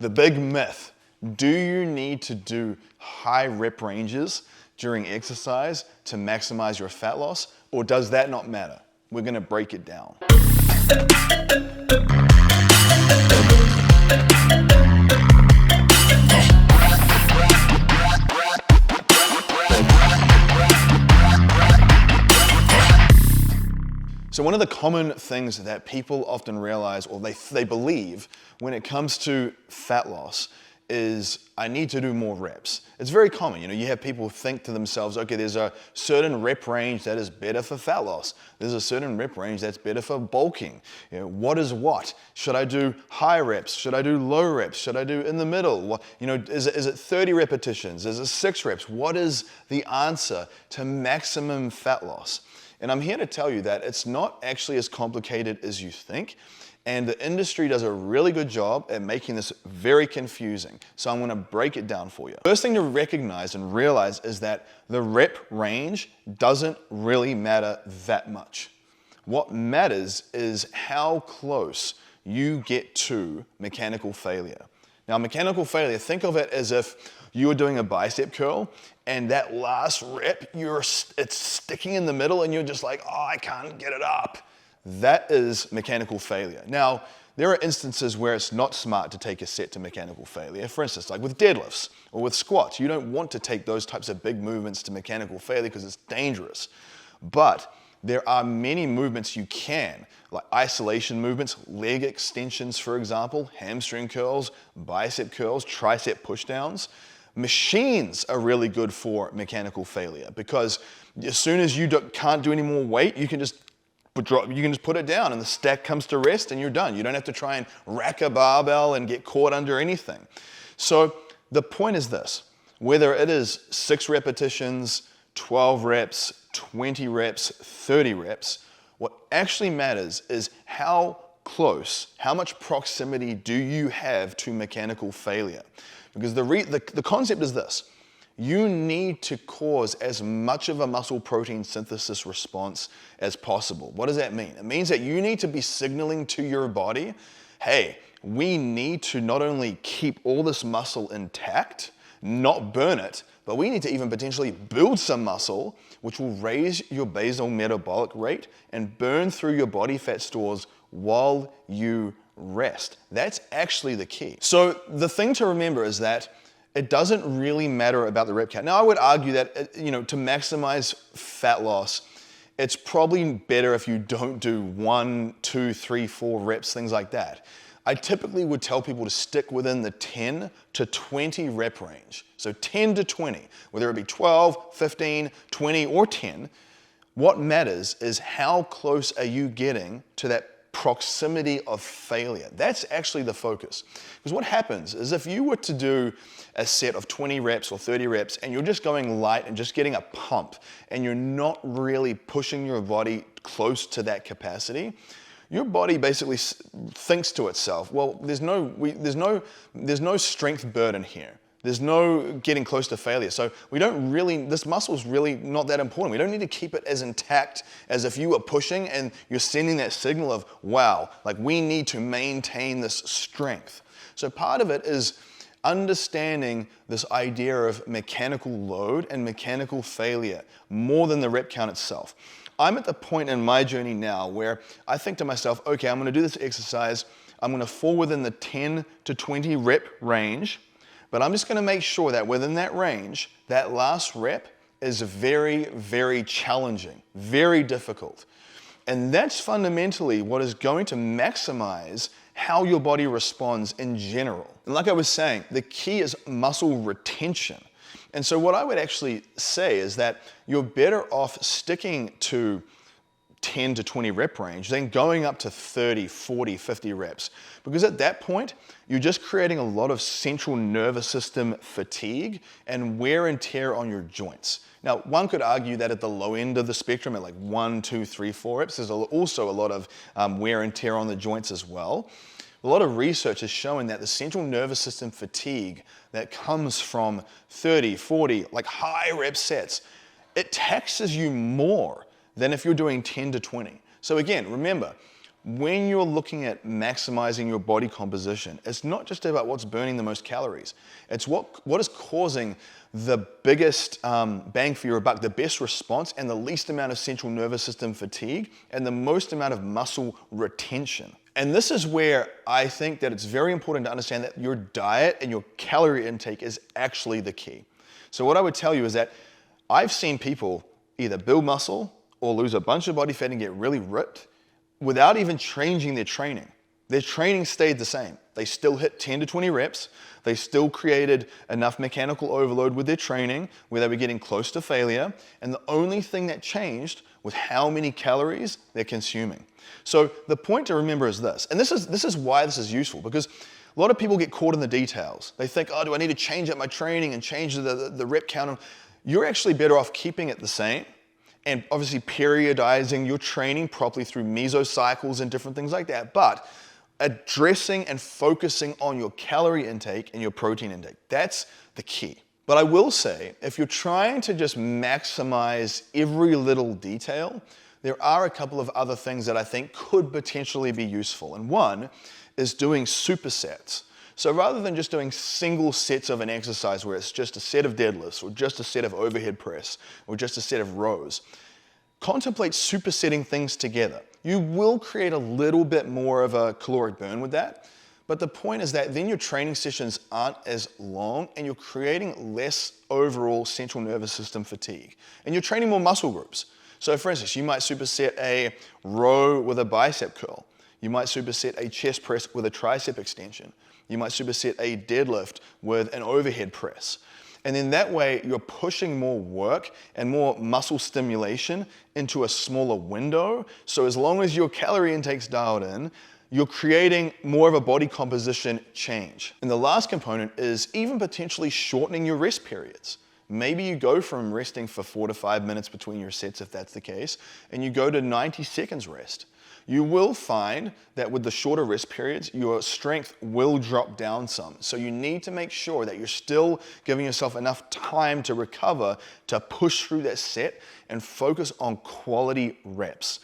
The big myth, do you need to do high rep ranges during exercise to maximize your fat loss, or does that not matter? We're gonna break it down. So one of the common things that people often realize, or they believe when it comes to fat loss, is I need to do more reps. It's very common, you have people think to themselves, okay, there's a certain rep range that is better for fat loss. There's a certain rep range that's better for bulking. What is what? Should I do high reps? Should I do low reps? Should I do in the middle? What, is it 30 repetitions? Is it 6 reps? What is the answer to maximum fat loss? And I'm here to tell you that it's not actually as complicated as you think, and the industry does a really good job at making this very confusing. So I'm gonna break it down for you. First thing to recognize and realize is that the rep range doesn't really matter that much. What matters is how close you get to mechanical failure. Now, mechanical failure, think of it as if you were doing a bicep curl and that last rep, it's sticking in the middle and you're just like, oh, I can't get it up. That is mechanical failure. Now, there are instances where it's not smart to take a set to mechanical failure. For instance, like with deadlifts or with squats, you don't want to take those types of big movements to mechanical failure because it's dangerous. But there are many movements you can, like isolation movements, leg extensions, for example, hamstring curls, bicep curls, tricep pushdowns. Machines are really good for mechanical failure because as soon as you can't do any more weight, you can just put it down and the stack comes to rest and you're done. You don't have to try and rack a barbell and get caught under anything. So the point is this, whether it is 6 repetitions, 12 reps, 20 reps, 30 reps, what actually matters is how close, how much proximity do you have to mechanical failure? Because the concept is this, you need to cause as much of a muscle protein synthesis response as possible. What does that mean? It means that you need to be signaling to your body, hey, we need to not only keep all this muscle intact, not burn it, but we need to even potentially build some muscle, which will raise your basal metabolic rate and burn through your body fat stores while you rest. That's actually the key. So the thing to remember is that it doesn't really matter about the rep count. Now, I would argue that, to maximize fat loss, it's probably better if you don't do 1, 2, 3, 4 reps, things like that. I typically would tell people to stick within the 10 to 20 rep range. So 10 to 20, whether it be 12, 15, 20, or 10, what matters is how close are you getting to that proximity of failure. That's actually the focus. Because what happens is if you were to do a set of 20 reps or 30 reps and you're just going light and just getting a pump and you're not really pushing your body close to that capacity, your body basically thinks to itself, well, there's no strength burden here. There's no getting close to failure. So this muscle's really not that important. We don't need to keep it as intact as if you were pushing and you're sending that signal of, wow, like we need to maintain this strength. So part of it is understanding this idea of mechanical load and mechanical failure more than the rep count itself. I'm at the point in my journey now where I think to myself, okay, I'm gonna do this exercise. I'm gonna fall within the 10 to 20 rep range. But I'm just gonna make sure that within that range, that last rep is very, very challenging, very difficult. And that's fundamentally what is going to maximize how your body responds in general. And like I was saying, the key is muscle retention. And so what I would actually say is that you're better off sticking to 10 to 20 rep range than going up to 30, 40, 50 reps. Because at that point, you're just creating a lot of central nervous system fatigue and wear and tear on your joints. Now, one could argue that at the low end of the spectrum, at like 1, 2, 3, 4 reps, there's also a lot of wear and tear on the joints as well. A lot of research is showing that the central nervous system fatigue that comes from 30, 40, like high rep sets, it taxes you more than if you're doing 10 to 20. So again, remember, when you're looking at maximizing your body composition, it's not just about what's burning the most calories. It's what is causing the biggest bang for your buck, the best response, and the least amount of central nervous system fatigue, and the most amount of muscle retention. And this is where I think that it's very important to understand that your diet and your calorie intake is actually the key. So what I would tell you is that I've seen people either build muscle or lose a bunch of body fat and get really ripped without even changing their training. Their training stayed the same. They still hit 10 to 20 reps. They still created enough mechanical overload with their training where they were getting close to failure. And the only thing that changed was how many calories they're consuming. So the point to remember is this, and this is why this is useful, because a lot of people get caught in the details. They think, oh, do I need to change up my training and change the rep count? You're actually better off keeping it the same and obviously periodizing your training properly through mesocycles and different things like that, but addressing and focusing on your calorie intake and your protein intake. That's the key. But I will say, if you're trying to just maximize every little detail, there are a couple of other things that I think could potentially be useful. And one is doing supersets. So rather than just doing single sets of an exercise where it's just a set of deadlifts or just a set of overhead press or just a set of rows, contemplate supersetting things together. You will create a little bit more of a caloric burn with that, but the point is that then your training sessions aren't as long and you're creating less overall central nervous system fatigue. And you're training more muscle groups. So for instance, you might superset a row with a bicep curl. You might superset a chest press with a tricep extension. You might superset a deadlift with an overhead press. And then that way, you're pushing more work and more muscle stimulation into a smaller window. So as long as your calorie intake's dialed in, you're creating more of a body composition change. And the last component is even potentially shortening your rest periods. Maybe you go from resting for 4 to 5 minutes between your sets, if that's the case, and you go to 90 seconds rest. You will find that with the shorter rest periods, your strength will drop down some. So you need to make sure that you're still giving yourself enough time to recover, to push through that set and focus on quality reps.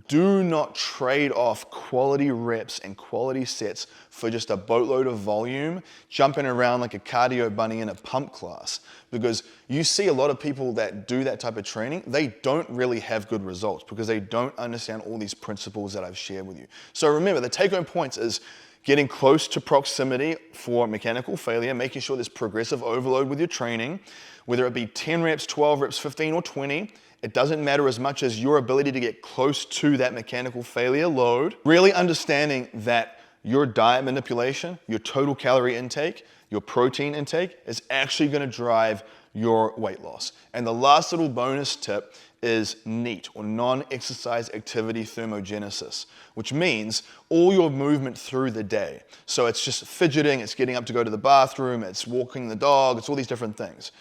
Do not trade off quality reps and quality sets for just a boatload of volume, jumping around like a cardio bunny in a pump class. Because you see a lot of people that do that type of training, they don't really have good results because they don't understand all these principles that I've shared with you. So remember, the take-home points is getting close to proximity for mechanical failure, making sure there's progressive overload with your training, whether it be 10 reps, 12 reps, 15 or 20, it doesn't matter as much as your ability to get close to that mechanical failure load. Really understanding that your diet manipulation, your total calorie intake, your protein intake is actually going to drive your weight loss. And the last little bonus tip is NEAT, or non-exercise activity thermogenesis, which means all your movement through the day. So it's just fidgeting, it's getting up to go to the bathroom, it's walking the dog, it's all these different things.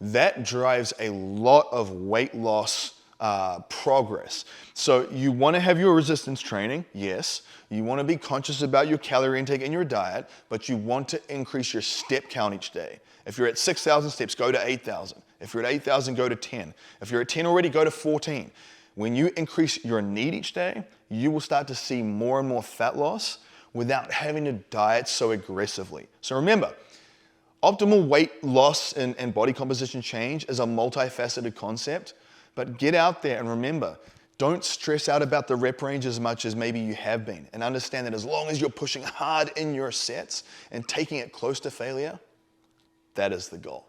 That drives a lot of weight loss progress. So you want to have your resistance training, yes. You want to be conscious about your calorie intake and your diet, but you want to increase your step count each day. If you're at 6,000 steps, go to 8,000. If you're at 8,000, go to 10. If you're at 10 already, go to 14. When you increase your NEAT each day, you will start to see more and more fat loss without having to diet so aggressively. So remember, optimal weight loss and body composition change is a multifaceted concept, but get out there and remember, don't stress out about the rep range as much as maybe you have been, and understand that as long as you're pushing hard in your sets and taking it close to failure, that is the goal.